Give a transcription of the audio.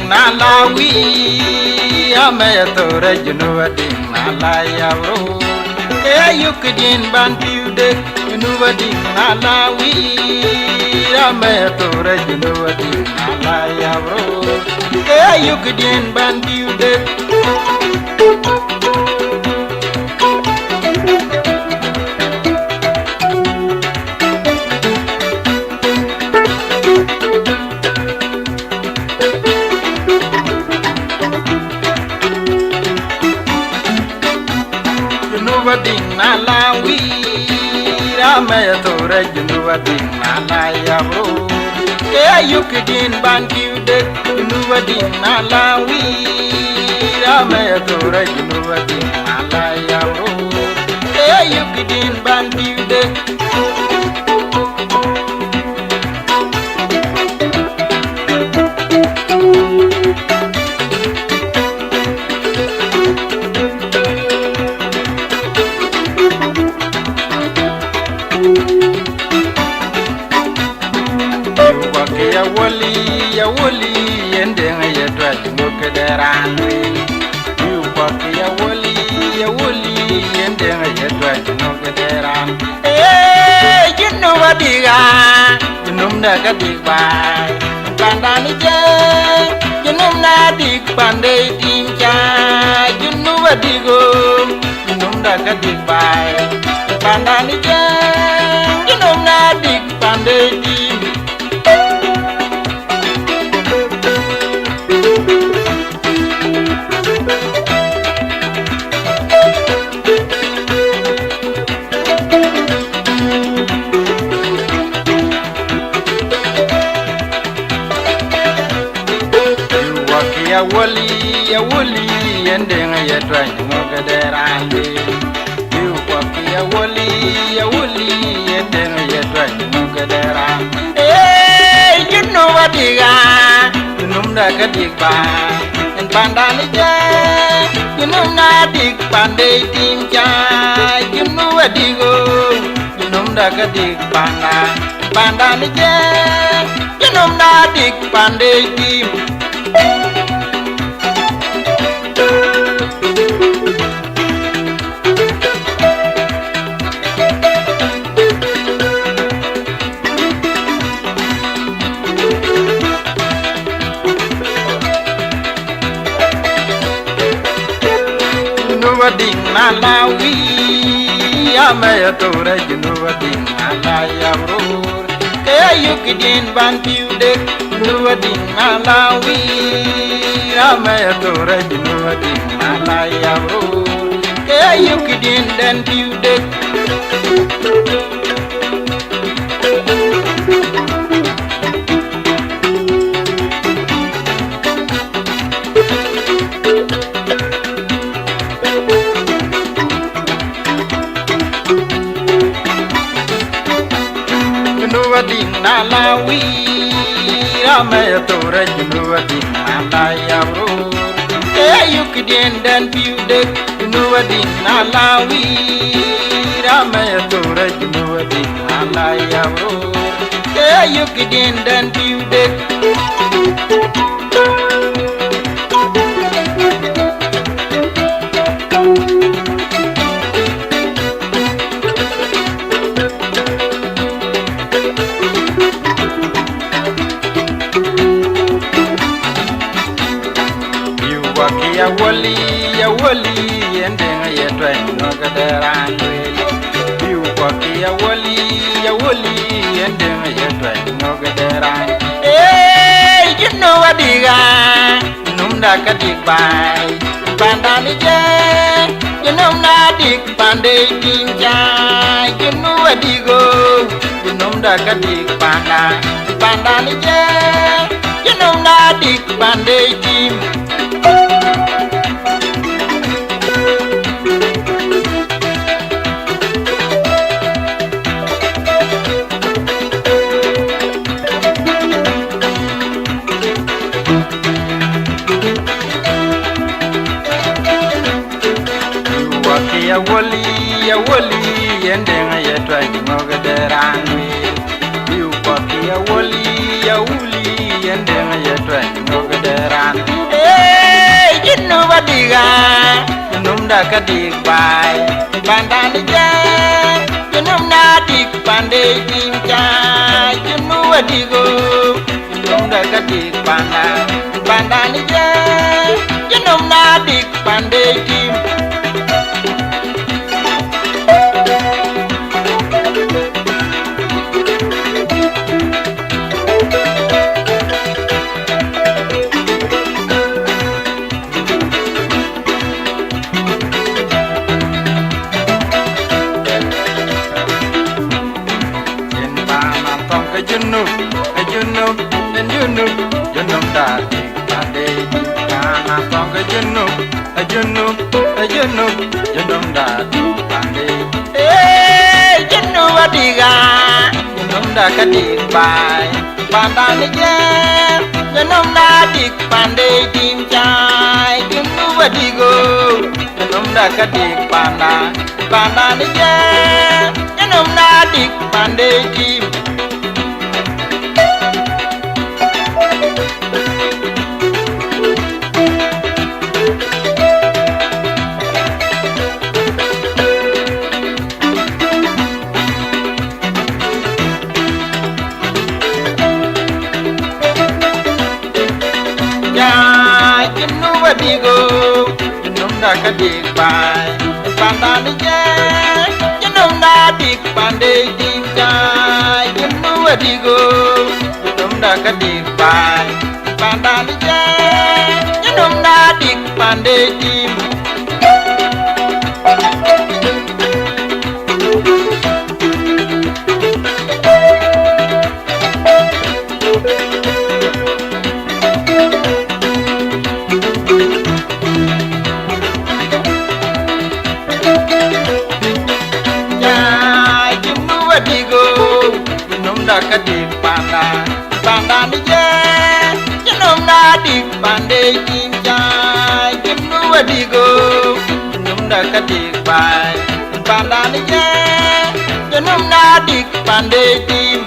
Nalawi ametore junuwa ding nalaya bro yukidin bantiude junuwa ding nalawi ametore junuwa ding nalaya bro yukidin bantiude ding nalawi ametore junuwa ding nalaya bro yukidin bantiude junuwa ding nalawi ametore junuwa ding nalaya bro yukidin bantiude ya woli yende ya twaj ngokederanwe yupaki ya woli yende ya twaj ngokederan jinno wadiga jinnum na gadigba pandani je jinnum na dik pande tinja jinno wadigo jinnum na gadigba pandani je jinnum na dik pande tinja ya woli yende ya twaj ngokederanwe yupaki ya woli yende ya twaj ngokederan jinno wadiga jinnum da gadigba en pandani je jinnum na dik pande tinja jinno wadigo jinnum da gadigba pandani je jinnum na dik pande tim ding nalawi ametore junuwa ding nalaya bro yukidin bantiude junuwa ding nalawi ametore junuwa ding nalaya bro yukidin bantiude ding nalawi ametore junuwa ding nalaya bro yukidin bantiude junuwa ding nalawi ametore junuwa ding nalaya bro yukidin bantiude ya woli yende ya twaj ngokederanwe yupaki ya woli yende ya twaj ngokederan jinno wadiga jinnum da gadigba pandani je jinnum na dik pande tinja jinno wadigo jinnum da gadigba pandani je Janum na dik pande tim. Ya woli endeng ya twa ngogederani yu paki ya wuli endeng ya twa ngogederani jinnu badiga jinum da kadik bai bandani ja jinum na dik pande kimcha jinnu badigo jinum da kadik bandani ja jinum na dik pande kim. Junub da di pande kana tong ke junub da di pande junub adiga junub da ka di bai pandani je junub da di pande dim chai junub adigo junub da ka di pandani je junub da di pande dim. Digo, jinum da kadik bai, pandani je, jinum da dik pande dinga, jinum digo, jinum da kadik bai, pandani je, jinum da dik pande dim. Kadik pandani je, jinum da dik pande kimcha, jinum digo, jinum da kadik bai, pandani je, jinum da dik pande kim.